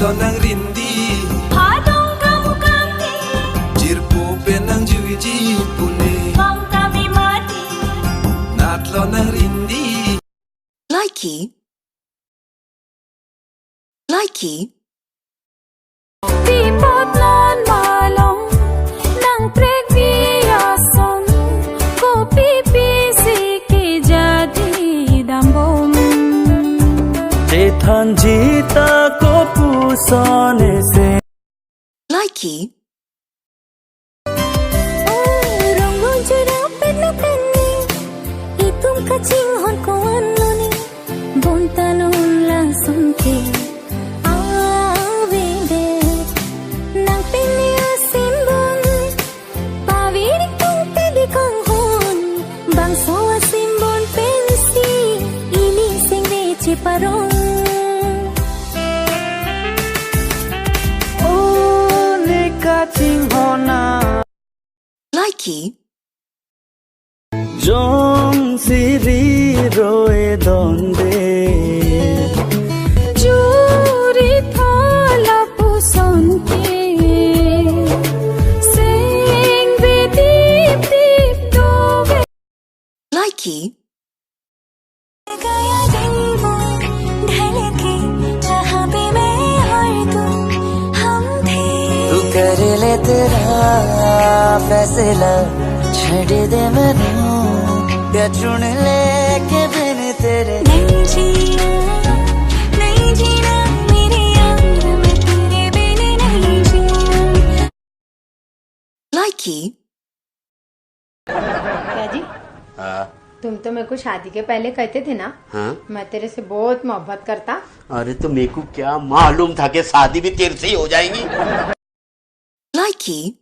Natlo ng rindi Hadong kamu-kami Jirpo penang juiji pune Bang kami mati Natlo ng rindi Likey Di potlan malong Nang pregbiyason Ko pipisi ki jadi dambom Jethan jita ko pusone se Likey Ronggon jurang penni Itum kacing hon ko anoni Bontanon langsung ke Awede Nang penni asimbon Pavirik tong pedi kang hon Bang so asimbon pensi Ini sing rece parong Likey Jong siri roe donde Juri thala puson ke Sing be deep deep dove Likey गया दिल वो धड़के जहाँ पे मैं और तू हम थे तू कर ले तेरा फैसला छड़ दे मैनू या चुन ले के बिन तेरे नहीं जीना मेरे यार मैं तेरे बिन नहीं जीना Likey क्या जी? तुम तो मेरे को शादी के पहले कहते थे ना। हाँ? मैं तेरे से बहुत मोहब्बत करता। अरे तो मेरे को क्या मालूम था कि शादी भी तेरे से ही हो जाएगी। Likey